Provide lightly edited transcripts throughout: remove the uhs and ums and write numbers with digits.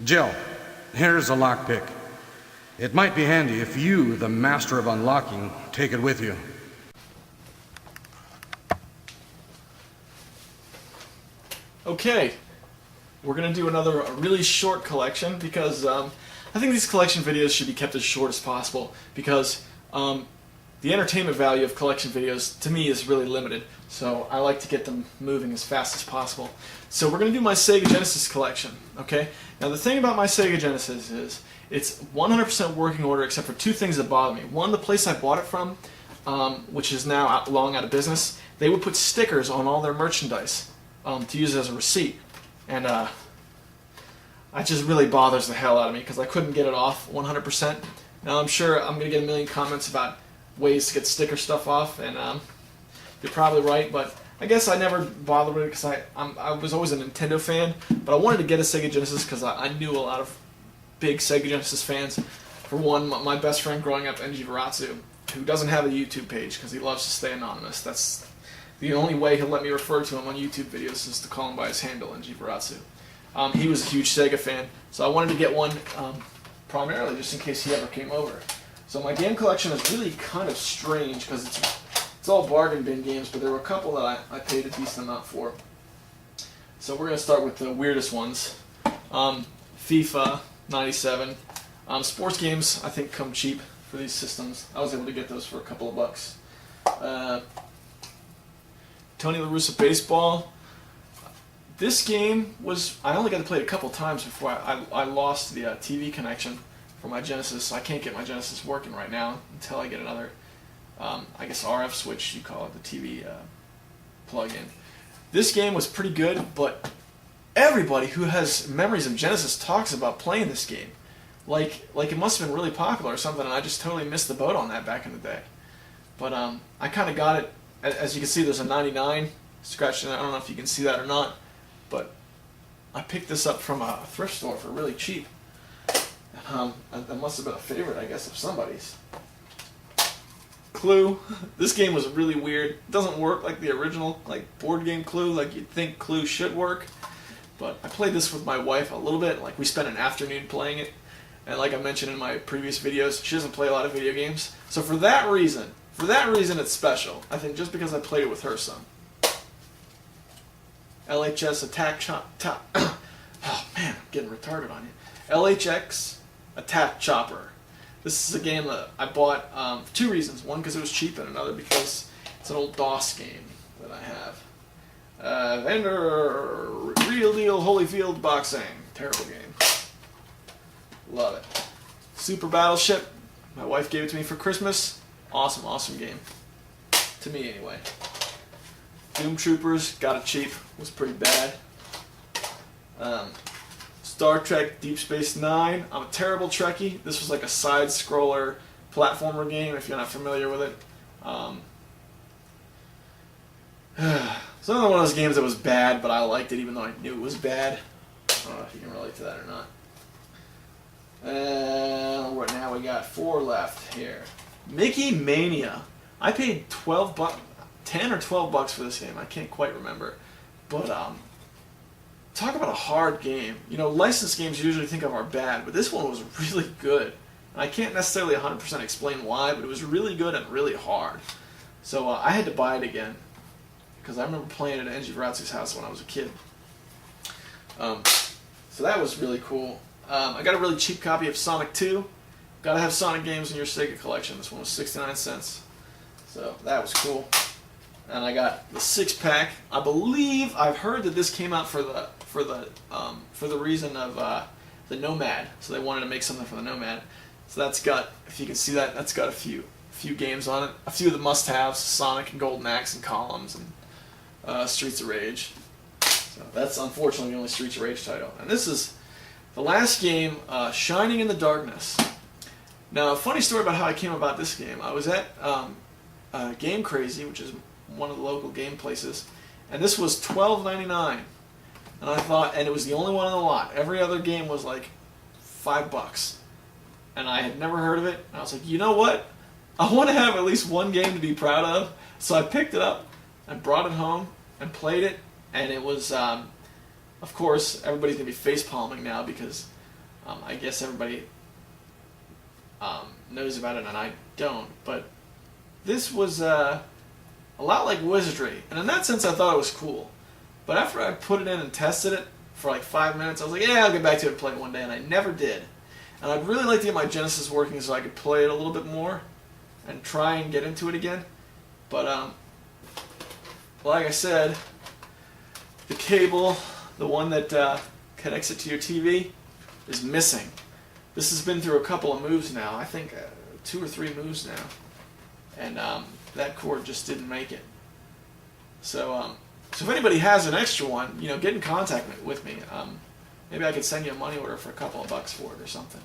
Jill, here's a lockpick. It might be handy if you, the master of unlocking, take it with you. Okay, we're going to do another really short collection because I think these collection videos should be kept as short as possible because the entertainment value of collection videos to me is really limited, so I like to get them moving as fast as possible. So we're going to do my Sega Genesis collection, okay? Now the thing about my Sega Genesis is it's 100% working order except for two things that bother me. One, the place I bought it from, which is now long out of business, they would put stickers on all their merchandise to use as a receipt, and it just really bothers the hell out of me because I couldn't get it off 100%. Now I'm sure I'm going to get a million comments about ways to get sticker stuff off, and you're probably right, but I guess I never bothered with it because I was always a Nintendo fan, but I wanted to get a Sega Genesis because I knew a lot of big Sega Genesis fans. For one, my best friend growing up, NG Varatsu, who doesn't have a YouTube page because he loves to stay anonymous. That's the only way he'll let me refer to him on YouTube videos is to call him by his handle, NG Varatsu. He was a huge Sega fan, so I wanted to get one primarily just in case he ever came over. So my game collection is really kind of strange because it's all bargain bin games, but there were a couple that I paid a decent amount for. So we're going to start with the weirdest ones. FIFA 97. Sports games I think come cheap for these systems. I was able to get those for a couple of bucks. Tony La Russa Baseball. This game was, I only got to play it a couple times before I lost the TV connection for my Genesis. I can't get my Genesis working right now until I get another, I guess RF switch, you call it, the TV plug-in. This game was pretty good, but everybody who has memories of Genesis talks about playing this game. Like it must have been really popular or something, and I just totally missed the boat on that back in the day. But I kind of got it. As you can see, there's a 99 scratched in it. I don't know if you can see that or not, but I picked this up from a thrift store for really cheap. That must have been a favorite, I guess, of somebody's. Clue. This game was really weird. It doesn't work like the original board game Clue, like you'd think Clue should work. But I played this with my wife a little bit. Like we spent an afternoon playing it, and like I mentioned in my previous videos, she doesn't play a lot of video games. So for that reason, it's special. I think just because I played it with her some. LHS Attack oh man, I'm getting retarded on you. LHX Attack Chopper. This is a game that I bought for two reasons. One, because it was cheap, and another because it's an old DOS game that I have. Vendor, Real Deal Holyfield Boxing. Terrible game. Love it. Super Battleship. My wife gave it to me for Christmas. Awesome, awesome game. To me, anyway. Doom Troopers. Got it cheap. Was pretty bad. Star Trek Deep Space Nine. I'm a terrible Trekkie. This was like a side-scroller platformer game, if you're not familiar with it. It's another one of those games that was bad, but I liked it even though I knew it was bad. I don't know if you can relate to that or not. Right now we got 4 left here. Mickey Mania. I paid 10 or 12 bucks for this game. I can't quite remember. But talk about a hard game. You know, licensed games you usually think of are bad, but this one was really good. And I can't necessarily 100% explain why, but it was really good and really hard. So I had to buy it again because I remember playing it at NG Varatsu's house when I was a kid. So that was really cool. I got a really cheap copy of Sonic 2. Gotta have Sonic games in your Sega collection. This one was 69 cents. So that was cool. And I got the 6-pack. I believe I've heard that this came out for the reason of the Nomad. So they wanted to make something for the Nomad. So that's got, if you can see that, that's got a few games on it. A few of the must-haves: Sonic and Golden Axe and Columns and Streets of Rage. So that's unfortunately the only Streets of Rage title. And this is the last game, Shining in the Darkness. Now, a funny story about how I came about this game. I was at Game Crazy, which is one of the local game places, and this was $12.99. And I thought, and it was the only one in the lot. Every other game was like $5. And I had never heard of it. And I was like, you know what? I want to have at least one game to be proud of. So I picked it up and brought it home and played it. And it was, of course, everybody's going to be face palming now because I guess everybody knows about it and I don't, but this was a lot like wizardry, and in that sense I thought it was cool. But after I put it in and tested it for like 5 minutes, I was like, yeah, I'll get back to it and play it one day, and I never did. And I'd really like to get my Genesis working so I could play it a little bit more and try and get into it again. But like I said, the cable, the one that connects it to your TV, is missing. This has been through a couple of moves now. I think 2 or 3 moves now. And that cord just didn't make it. So if anybody has an extra one, you know, get in contact with me. Maybe I could send you a money order for a couple of bucks for it or something.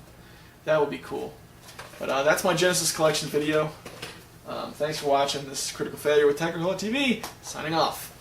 That would be cool. But that's my Genesis collection video. Thanks for watching. This is Critical Failure with Technical TV, signing off.